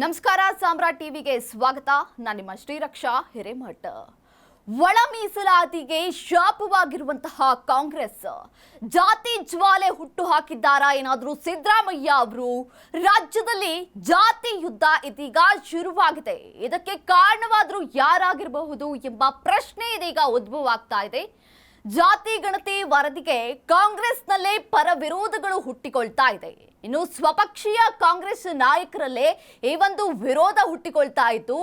ನಮಸ್ಕಾರ ಸಾಮ್ರಾಟ್ ಟಿವಿಗೆ ಸ್ವಾಗತ. ನಾನು ನಿಮ್ಮ ಶ್ರೀರಕ್ಷಾ ಹಿರೇಮಠ. ಒಳ ಮೀಸಲಾತಿಗೆ ಶಾಪವಾಗಿರುವಂತಹ ಕಾಂಗ್ರೆಸ್ ಜಾತಿ ಜ್ವಾಲೆ ಹುಟ್ಟು ಹಾಕಿದ್ದಾರಾ ಏನಾದರೂ ಸಿದ್ದರಾಮಯ್ಯ ಅವರು? ರಾಜ್ಯದಲ್ಲಿ ಜಾತಿ ಯುದ್ಧ ಇದೀಗ ಶುರುವಾಗಿದೆ. ಇದಕ್ಕೆ ಕಾರಣವಾದರೂ ಯಾರಾಗಿರಬಹುದು ಎಂಬ ಪ್ರಶ್ನೆ ಇದೀಗ ಉದ್ಭವ ಆಗ್ತಾ ಇದೆ. ಜಾತಿ ಗಣತಿ ವರದಿಗೆ ಕಾಂಗ್ರೆಸ್ನಲ್ಲೇ ಪರ ವಿರೋಧಗಳು ಹುಟ್ಟಿಕೊಳ್ತಾ ಇದೆ. ಇನ್ನು ಸ್ವಪಕ್ಷೀಯ ಕಾಂಗ್ರೆಸ್ ನಾಯಕರಲ್ಲೇ ಈ ಒಂದು ವಿರೋಧ ಹುಟ್ಟಿಕೊಳ್ತಾ ಇದ್ದು,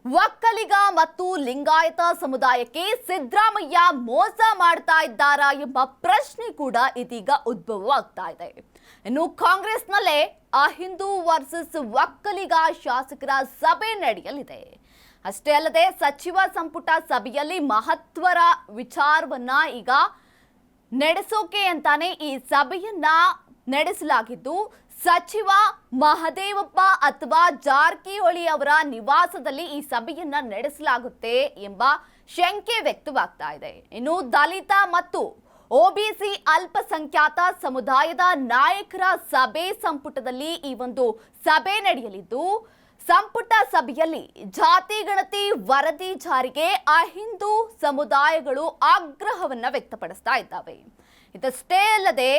ಒಕ್ಕಲಿಗ ಮತ್ತು ಲಿಂಗಾಯತ ಸಮುದಾಯಕ್ಕೆ ಸಿದ್ದರಾಮಯ್ಯ ಮೋಸ ಮಾಡ್ತಾ ಇದ್ದಾರಾ ಎಂಬ ಪ್ರಶ್ನೆ ಕೂಡ ಇದೀಗ ಉದ್ಭವವಾಗ್ತಾ ಇದೆ. ಇನ್ನು ಕಾಂಗ್ರೆಸ್ನಲ್ಲೇ ಅಹಿಂದು ವರ್ಸಸ್ ಒಕ್ಕಲಿಗ ಶಾಸಕರ ಸಭೆ ನಡೆಯಲಿದೆ. ಅಷ್ಟೇ ಅಲ್ಲದೆ ಸಚಿವ ಸಂಪುಟ ಸಭೆಯಲ್ಲಿ ಮಹತ್ವದ ವಿಚಾರವನ್ನ ಈಗ ನಡೆಸೋಕೆ ಅಂತಾನೆ ಈ ಸಭೆಯನ್ನ ನಡೆಸಲಾಗಿದ್ದು, ಸಚಿವ ಮಹದೇವಪ್ಪ ಅಥವಾ ಜಾರಕಿಹೊಳಿ ಅವರ ನಿವಾಸದಲ್ಲಿ ಈ ಸಭೆಯನ್ನ ನಡೆಸಲಾಗುತ್ತೆ ಎಂಬ ಶಂಕೆ ವ್ಯಕ್ತವಾಗ್ತಾ ಇದೆ. ಇನ್ನು ದಲಿತ ಮತ್ತು ಒಬಿಸಿ ಅಲ್ಪಸಂಖ್ಯಾತ ಸಮುದಾಯದ ನಾಯಕರ ಸಭೆ ಸಂಪುಟದಲ್ಲಿ ಈ ಒಂದು ಸಭೆ ನಡೆಯಲಿದ್ದು, ಸಂಪುಟ ಸಭೆಯಲ್ಲಿ ಜಾತಿ ಗಣತಿ ವರದಿ ಜಾರಿಗೆ ಅಹಿಂದು ಸಮುದಾಯಗಳು ಆಗ್ರಹವನ್ನ ವ್ಯಕ್ತಪಡಿಸ್ತಾ ಇದ್ದಾವೆ. ಇದಷ್ಟೇ ಅಲ್ಲದೆ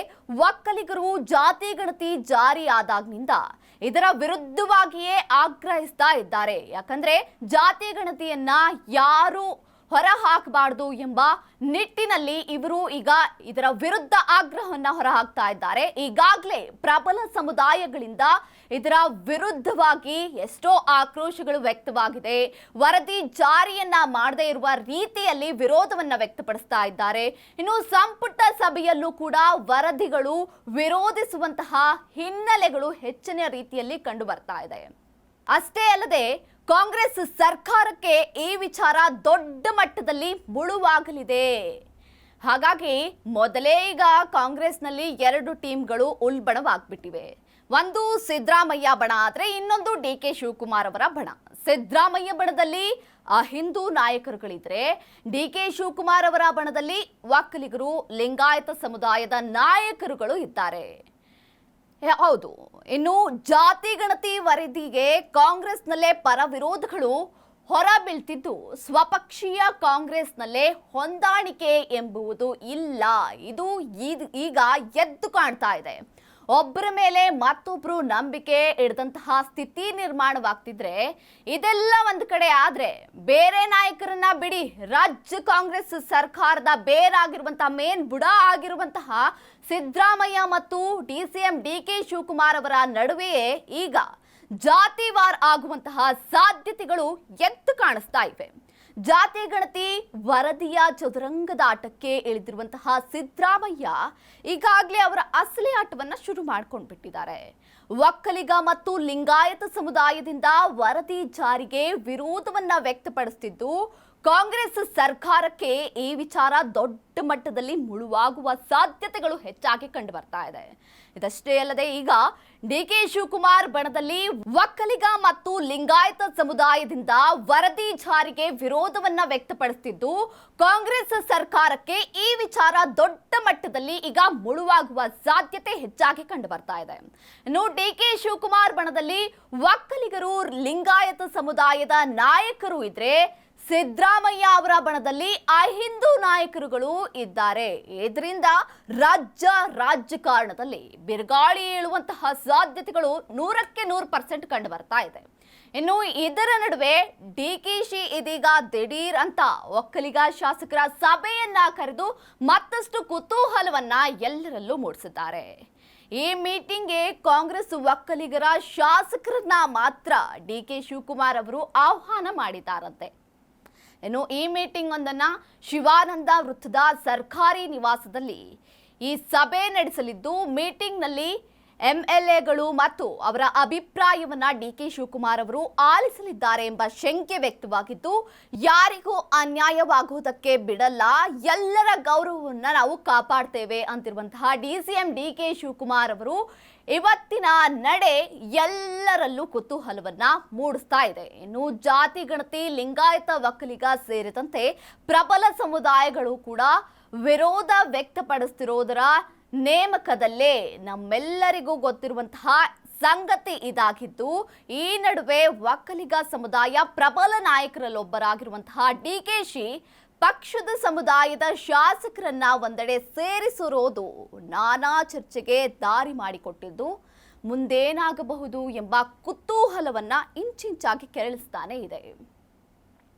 ಒಕ್ಕಲಿಗರು ಜಾತಿ ಗಣತಿ ಜಾರಿಯಾದಾಗಿನಿಂದ ಇದರ ವಿರುದ್ಧವಾಗಿಯೇ ಆಗ್ರಹಿಸ್ತಾ ಇದ್ದಾರೆ. ಯಾಕಂದ್ರೆ ಜಾತಿ ಗಣತಿಯನ್ನ ಯಾರು ಹೊರ ಹಾಕಬಾರದು ಎಂಬ ನಿಟ್ಟಿನಲ್ಲಿ ಇವರು ಈಗ ಇದರ ವಿರುದ್ಧ ಆಗ್ರಹವನ್ನ ಹೊರ ಹಾಕ್ತಾ ಇದ್ದಾರೆ. ಈಗಾಗಲೇ ಪ್ರಬಲ ಸಮುದಾಯಗಳಿಂದ ಇದರ ವಿರುದ್ಧವಾಗಿ ಎಷ್ಟೋ ಆಕ್ರೋಶಗಳು ವ್ಯಕ್ತವಾಗಿದೆ. ವರದಿ ಜಾರಿಯನ್ನ ಮಾಡದೇ ಇರುವ ರೀತಿಯಲ್ಲಿ ವಿರೋಧವನ್ನ ವ್ಯಕ್ತಪಡಿಸ್ತಾ ಇದ್ದಾರೆ. ಇನ್ನು ಸಂಪುಟ ಸಭೆಯಲ್ಲೂ ಕೂಡ ವರದಿಗಳು ವಿರೋಧಿಸುವಂತಹ ಹಿನ್ನೆಲೆಗಳು ಹೆಚ್ಚಿನ ರೀತಿಯಲ್ಲಿ ಕಂಡು ಬರ್ತಾ ಇದೆ. ಅಷ್ಟೇ ಅಲ್ಲದೆ ಕಾಂಗ್ರೆಸ್ ಸರ್ಕಾರಕ್ಕೆ ಈ ವಿಚಾರ ದೊಡ್ಡ ಮಟ್ಟದಲ್ಲಿ ಮುಳುವಾಗಲಿದೆ. ಹಾಗಾಗಿ ಮೊದಲೇ ಈಗ ಕಾಂಗ್ರೆಸ್ನಲ್ಲಿ ಎರಡು ಟೀಮ್ಗಳು ಉಲ್ಬಣವಾಗ್ಬಿಟ್ಟಿವೆ. ಒಂದು ಸಿದ್ದರಾಮಯ್ಯ ಬಣ ಆದ್ರೆ ಇನ್ನೊಂದು ಡಿ.ಕೆ. ಶಿವಕುಮಾರ್ ಅವರ ಬಣ. ಸಿದ್ದರಾಮಯ್ಯ ಬಣದಲ್ಲಿ ಅಹಿಂದು ನಾಯಕರುಗಳಿದ್ರೆ, ಡಿ.ಕೆ. ಶಿವಕುಮಾರ್ ಅವರ ಬಣದಲ್ಲಿ ಒಕ್ಕಲಿಗರು ಲಿಂಗಾಯತ ಸಮುದಾಯದ ನಾಯಕರುಗಳು ಇದ್ದಾರೆ. ಹೌದು, ಇನ್ನು ಜಾತಿ ಗಣತಿ ವರದಿಗೆ ಕಾಂಗ್ರೆಸ್ನಲ್ಲೇ ಪರ ವಿರೋಧಗಳು ಹೊರ ಬೀಳ್ತಿದ್ದು, ಸ್ವಪಕ್ಷೀಯ ಕಾಂಗ್ರೆಸ್ನಲ್ಲೇ ಹೊಂದಾಣಿಕೆ ಎಂಬುದು ಇಲ್ಲ. ಇದು ಈಗ ಎದ್ದು ಕಾಣ್ತಾ ಇದೆ. ಒಬ್ಬರ ಮೇಲೆ ಮತ್ತೊಬ್ರು ನಂಬಿಕೆ ಇಡದಂತಹ ಸ್ಥಿತಿ ನಿರ್ಮಾಣವಾಗ್ತಿದ್ರೆ, ಇದೆಲ್ಲ ಒಂದು ಕಡೆ ಆದ್ರೆ ಬೇರೆ ನಾಯಕರನ್ನ ಬಿಡಿ, ರಾಜ್ಯ ಕಾಂಗ್ರೆಸ್ ಸರ್ಕಾರದ ಬೇರಾಗಿರುವಂತಹ ಮೇನ್ ಬುಡ ಆಗಿರುವಂತಹ ಸಿದ್ದರಾಮಯ್ಯ ಮತ್ತು ಡಿಸಿಎಂ ಡಿ.ಕೆ. ಶಿವಕುಮಾರ್ ಅವರ ನಡುವೆಯೇ ಈಗ ಜಾತಿವಾರ್ ಆಗುವಂತಹ ಸಾಧ್ಯತೆಗಳು ಎದ್ದು ಕಾಣಿಸ್ತಾ ಇವೆ. ಜಾತಿ ಗಣತಿ ವರದಿಯ ಚದುರಂಗದಾಟಕ್ಕೆ ಇಳಿದಿರುವಂತಹ ಸಿದ್ದರಾಮಯ್ಯ ಈಗಾಗಲೇ ಅವರ ಅಸಲಿ ಆಟವನ್ನ ಶುರು ಮಾಡ್ಕೊಂಡು ಬಿಟ್ಟಿದ್ದಾರೆ. ಒಕ್ಕಲಿಗ ಮತ್ತು ಲಿಂಗಾಯತ ಸಮುದಾಯದಿಂದ ವರದಿ ಜಾರಿಗೆ ವಿರೋಧವನ್ನ ವ್ಯಕ್ತಪಡಿಸುತ್ತಿದ್ದು, ಕಾಂಗ್ರೆಸ್ ಸರ್ಕಾರಕ್ಕೆ ಈ ವಿಚಾರ ದೊಡ್ಡ ಮಟ್ಟದಲ್ಲಿ ಮುಳುವಾಗುವ ಸಾಧ್ಯತೆಗಳು ಹೆಚ್ಚಾಗಿ ಕಂಡು ಬರ್ತಾ ಇದೆ. ಇದಷ್ಟೇ ಅಲ್ಲದೆ ಈಗ ಡಿ.ಕೆ. ಶಿವಕುಮಾರ್ ಬಣದಲ್ಲಿ ಒಕ್ಕಲಿಗ ಮತ್ತು ಲಿಂಗಾಯತ ಸಮುದಾಯದಿಂದ ವರದಿ ಜಾರಿಗೆ ವಿರೋಧವನ್ನ ವ್ಯಕ್ತಪಡಿಸುತ್ತಿದ್ದು, ಕಾಂಗ್ರೆಸ್ ಸರ್ಕಾರಕ್ಕೆ ಈ ವಿಚಾರ ದೊಡ್ಡ ಮಟ್ಟದಲ್ಲಿ ಈಗ ಮುಳುವಾಗುವ ಸಾಧ್ಯತೆ ಹೆಚ್ಚಾಗಿ ಕಂಡು ಬರ್ತಾ ಇದೆ. ಇನ್ನು ಡಿ.ಕೆ. ಶಿವಕುಮಾರ್ ಬಣದಲ್ಲಿ ಒಕ್ಕಲಿಗರು ಲಿಂಗಾಯತ ಸಮುದಾಯದ ನಾಯಕರು ಇದ್ರೆ, ಸಿದ್ದರಾಮಯ್ಯ ಅವರ ಬಣದಲ್ಲಿ ಅಹಿಂದು ನಾಯಕರುಗಳು ಇದ್ದಾರೆ. ಇದರಿಂದ ರಾಜಕಾರಣದಲ್ಲಿ ಬಿರುಗಾಳಿ ಏಳುವಂತಹ ಸಾಧ್ಯತೆಗಳು 100% ಕಂಡು ಬರ್ತಾ ಇದೆ. ಇನ್ನು ಇದರ ನಡುವೆ ಡಿ.ಕೆ.ಶಿ ಇದೀಗ ದಿಢೀರ್ ಅಂತ ಒಕ್ಕಲಿಗ ಶಾಸಕರ ಸಭೆಯನ್ನ ಕರೆದು ಮತ್ತಷ್ಟು ಕುತೂಹಲವನ್ನ ಎಲ್ಲರಲ್ಲೂ ಮೂಡಿಸಿದ್ದಾರೆ. ಈ ಮೀಟಿಂಗ್ಗೆ ಕಾಂಗ್ರೆಸ್ ಒಕ್ಕಲಿಗರ ಶಾಸಕರನ್ನ ಮಾತ್ರ ಡಿ.ಕೆ. ಶಿವಕುಮಾರ್ ಅವರು ಆಹ್ವಾನ ಮಾಡಿದ್ದಾರಂತೆ. ಇನ್ನು ಈ ಮೀಟಿಂಗ್ ಒಂದನ್ನ ಶಿವಾನಂದ ವೃತ್ತದ ಸರ್ಕಾರಿ ನಿವಾಸದಲ್ಲಿ ಈ ಸಭೆ ನಡೆಸಲಿದ್ದು, ಮೀಟಿಂಗ್ನಲ್ಲಿ ಎಂಎಲ್ಎಗಳು ಮತ್ತು ಅವರ ಅಭಿಪ್ರಾಯವನ್ನ ಡಿ.ಕೆ. ಶಿವಕುಮಾರ್ ಅವರು ಆಲಿಸಲಿದ್ದಾರೆ ಎಂಬ ಶಂಕೆ ವ್ಯಕ್ತವಾಗಿದ್ದು, ಯಾರಿಗೂ ಅನ್ಯಾಯವಾಗುವುದಕ್ಕೆ ಬಿಡಲ್ಲ, ಎಲ್ಲರ ಗೌರವವನ್ನ ನಾವು ಕಾಪಾಡ್ತೇವೆ ಅಂತಿರುವಂತಹ ಡಿಸಿಎಂ ಡಿ.ಕೆ. ಶಿವಕುಮಾರ್ ಅವರು ಇವತ್ತಿನ ನಡೆ ಎಲ್ಲರಲ್ಲೂ ಕುತೂಹಲವನ್ನ ಮೂಡಿಸ್ತಾ ಇದೆ. ಇನ್ನು ಜಾತಿ ಗಣತಿ, ಲಿಂಗಾಯತ, ಒಕ್ಕಲಿಗ ಸೇರಿದಂತೆ ಪ್ರಬಲ ಸಮುದಾಯಗಳು ಕೂಡ ವಿರೋಧ ವ್ಯಕ್ತಪಡಿಸುತ್ತಿರುವುದರ ನೇಮಕದಲ್ಲೇ ನಮ್ಮೆಲ್ಲರಿಗೂ ಗೊತ್ತಿರುವಂತಹ ಸಂಗತಿ ಇದಾಗಿದ್ದು, ಈ ನಡುವೆ ಒಕ್ಕಲಿಗ ಸಮುದಾಯ ಪ್ರಬಲ ನಾಯಕರಲ್ಲೊಬ್ಬರಾಗಿರುವಂತಹ ಡಿಕೆಶಿ ಪಕ್ಷದ ಸಮುದಾಯದ ಶಾಸಕರನ್ನ ಒಂದೆಡೆ ಸೇರಿಸಿರೋದು ನಾನಾ ಚರ್ಚೆಗೆ ದಾರಿ ಮಾಡಿಕೊಟ್ಟಿದ್ದು, ಮುಂದೇನಾಗಬಹುದು ಎಂಬ ಕುತೂಹಲವನ್ನ ಇಂಚಿಂಚಾಗಿ ಕೆರಳಿಸ್ತಾನೆ ಇದೆ.